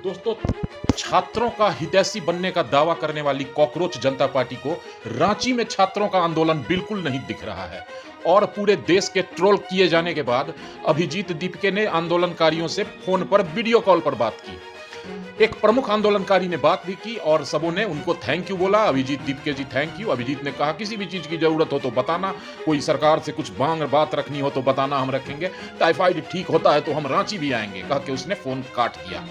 दोस्तों, छात्रों का हितैषी बनने का दावा करने वाली कॉकरोच जनता पार्टी को रांची में छात्रों का आंदोलन बिल्कुल नहीं दिख रहा है और पूरे देश के ट्रोल किए जाने के बाद अभिजीत दीपके ने आंदोलनकारियों से फोन पर वीडियो कॉल पर बात की। एक प्रमुख आंदोलनकारी ने बात भी की और सबों ने उनको थैंक यू बोला। अभिजीत दीपके जी थैंक यू। अभिजीत ने कहा किसी भी चीज की जरूरत हो तो बताना, कोई सरकार से कुछ मांग बात रखनी हो तो बताना, हम रखेंगे। टाइफाइड ठीक होता है तो हम रांची भी आएंगे, कह के उसने फोन काट दिया।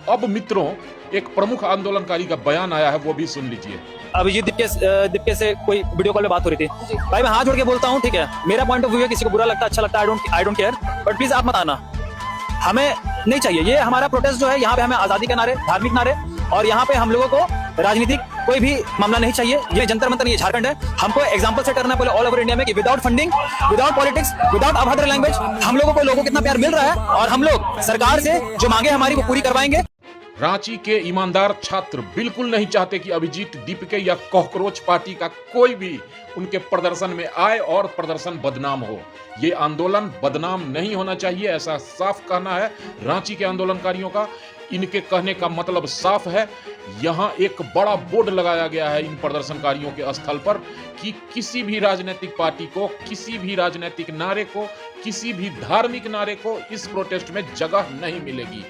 अब मित्रों, एक प्रमुख आंदोलनकारी का बयान आया है, वो भी सुन लीजिए। अभिजीत दीपके से कोई वीडियो कॉल पे बात हो रही थी। भाई मैं हाथ जोड़ के बोलता हूँ, ठीक है, मेरा पॉइंट ऑफ व्यू है, किसी को बुरा लगता है अच्छा लगता है, I don't care, but please आप मत आना, हमें नहीं चाहिए। ये हमारा प्रोटेस्ट जो है, यहाँ पे हमें आजादी के नारे, धार्मिक नारे, और यहाँ पे हम लोगों को राजनीतिक कोई भी मामला नहीं चाहिए। ये जंतर मंतर, ये झारखंड है, हमको एग्जांपल सेट करना है पूरे ऑल ओवर इंडिया में कि without funding, without politics, without अभद्र लैंग्वेज हम लोगों को कितना प्यार मिल रहा है, और हम लोग सरकार से जो मांगे हमारी वो पूरी करवाएंगे। रांची के ईमानदार छात्र बिल्कुल नहीं चाहते कि अभिजीत दीपके या कॉकरोच पार्टी का कोई भी उनके प्रदर्शन में आए और प्रदर्शन बदनाम हो। ये आंदोलन बदनाम नहीं होना चाहिए, ऐसा साफ कहना है रांची के आंदोलनकारियों का। इनके कहने का मतलब साफ है। यहां एक बड़ा बोर्ड लगाया गया है इन प्रदर्शनकारियों के स्थल पर कि किसी भी राजनीतिक पार्टी को, किसी भी राजनीतिक नारे को, किसी भी धार्मिक नारे को इस प्रोटेस्ट में जगह नहीं मिलेगी।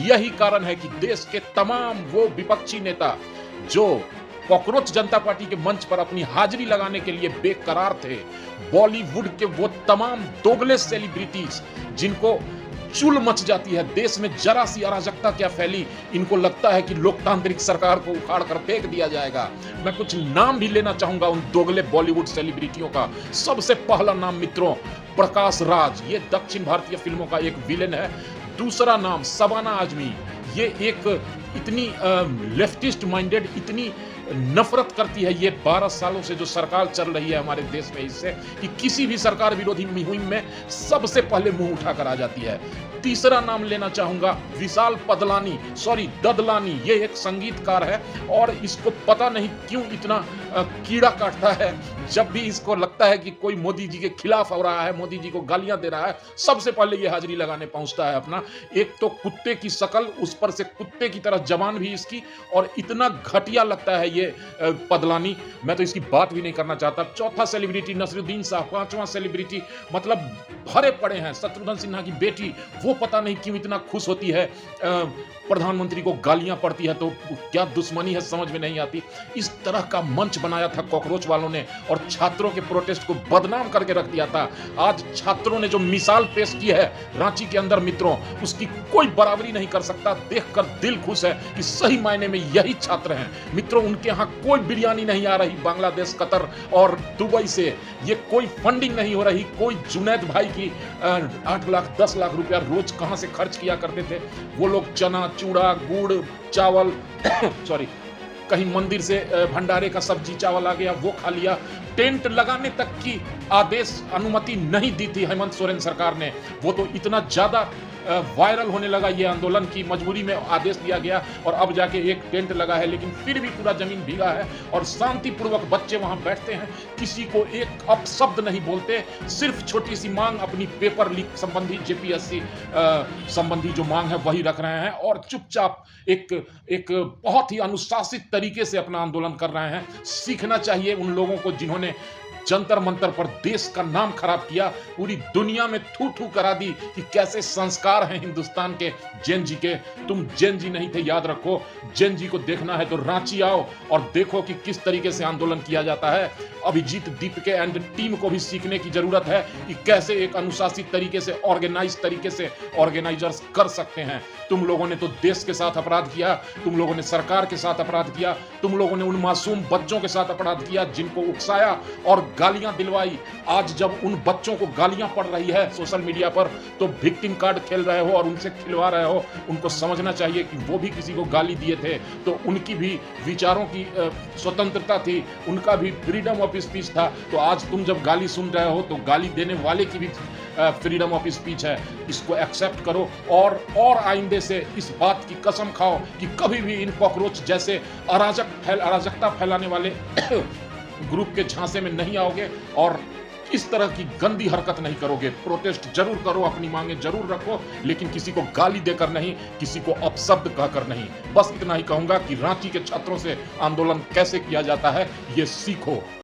यही कारण है कि देश के तमाम वो विपक्षी नेता जो कॉकरोच जनता पार्टी के मंच पर अपनी हाजिरी लगाने के लिए बेकरार थे, बॉलीवुड के वो तमाम दोगले सेलिब्रिटीज जिनको चुल मच जाती है, देश में जरा सी अराजकता क्या फैली, इनको लगता है कि लोकतांत्रिक सरकार को उखाड़ कर फेंक दिया जाएगा। मैं कुछ नाम भी लेना चाहूंगा उन दोगले बॉलीवुड सेलिब्रिटियों का। सबसे पहला नाम मित्रों, प्रकाश राज, ये दक्षिण भारतीय फिल्मों का एक विलेन है। दूसरा नाम शबाना आजमी, ये एक इतनी लेफ्टिस्ट माइंडेड, इतनी नफरत करती है ये 12 सालों से जो सरकार चल रही है हमारे देश में, इससे कि किसी भी सरकार विरोधी मुहिम में सबसे पहले मुंह उठाकर आ जाती है। तीसरा नाम लेना चाहूंगा विशाल ददलानी, ये एक संगीतकार है और इसको पता नहीं क्यों इतना कीड़ा काटता है। जब भी इसको लगता है कि कोई मोदी जी के खिलाफ हो रहा है, मोदी जी को गालियां दे रहा है, सबसे पहले ये हाजिरी लगाने पहुंचता है अपना। एक तो कुत्ते की शक्ल, उस पर से कुत्ते की तरह जबान भी इसकी, और इतना घटिया लगता है ये पदलानी, मैं तो इसकी बात भी नहीं करना चाहता। चौथा सेलिब्रिटी नसरुद्दीन शाह, पांचवा सेलिब्रिटी, मतलब भरे पड़े हैं। शत्रुघ्न सिन्हा की बेटी, वो पता नहीं क्यों इतना खुश होती है प्रधानमंत्री को गालियां पड़ती है तो क्या दुश्मनी है समझ में नहीं आती। इस तरह का मंच बनाया था कॉकरोच वालों ने और छात्रों के प्रोटेस्ट को बदनाम करके रख दिया था। आज छात्रों ने जो मिसाल पेश की है रांची के अंदर मित्रों, उसकी कोई बराबरी नहीं कर सकता। देखकर दिल खुश है कि सही मायने में यही छात्र हैं मित्रों। उनके यहाँ कोई बिरयानी नहीं आ रही बांग्लादेश, कतर और दुबई से, ये कोई फंडिंग नहीं हो रही। कोई जुनैद भाई की 8 लाख 10 लाख रुपया रोज कहां से खर्च किया करते थे, वो लोग चना, चूड़ा, गुड़, चावल कहीं मंदिर से भंडारे का सब्जी चावल आ गया वो खा लिया। टेंट लगाने तक की अनुमति नहीं दी थी हेमंत सोरेन सरकार ने। वो तो इतना ज्यादा वायरल होने लगा ये आंदोलन की मजबूरी में आदेश दिया गया और अब जाके एक टेंट लगा है, लेकिन फिर भी पूरा जमीन भीगा है और शांतिपूर्वक बच्चे वहां बैठते हैं, किसी को एक अपशब्द नहीं बोलते। सिर्फ छोटी सी मांग, अपनी पेपर लीक संबंधी, जेपीएससी संबंधी जो मांग है वही रख रहे हैं और चुपचाप एक बहुत ही अनुशासित तरीके से अपना आंदोलन कर रहे हैं। सीखना चाहिए उन लोगों को जिन्होंने जंतर मंतर पर देश का नाम खराब किया, पूरी दुनिया में थू थू करा दी कि कैसे संस्कार हैं हिंदुस्तान के जैन जी के। तुम जैन जी नहीं थे, याद रखो। जैन जी को देखना है तो रांची आओ और देखो कि किस तरीके से आंदोलन किया जाता है। अभिजीत दीपके एंड टीम को भी सीखने की जरूरत है कि कैसे एक अनुशासित तरीके से, ऑर्गेनाइज तरीके से ऑर्गेनाइजर्स कर सकते हैं। तुम लोगों ने तो देश के साथ अपराध किया, तुम लोगों ने सरकार के साथ अपराध किया, तुम लोगों ने उन मासूम बच्चों के साथ अपराध किया जिनको उकसाया और गालियां दिलवाई। आज जब उन बच्चों को गालियां पड़ रही है सोशल मीडिया पर तो विक्टिम कार्ड खेल रहे हो और उनसे खिलवा रहे हो। उनको समझना चाहिए कि वो भी किसी को गाली दिए थे तो उनकी भी विचारों की स्वतंत्रता थी, उनका भी फ्रीडम ऑफ स्पीच था। तो आज तुम जब गाली सुन रहे हो तो गाली देने वाले की भी फ्रीडम ऑफ स्पीच है, इसको एक्सेप्ट करो और आइंदे से इस बात की कसम खाओ कि कभी भी इन कॉकरोच जैसे अराजकता फैलाने वाले ग्रुप के झांसे में नहीं आओगे और इस तरह की गंदी हरकत नहीं करोगे। प्रोटेस्ट जरूर करो, अपनी मांगे जरूर रखो, लेकिन किसी को गाली देकर नहीं, किसी को अपशब्द कहकर नहीं। बस इतना ही कहूंगा कि रांची के छात्रों से आंदोलन कैसे किया जाता है ये सीखो।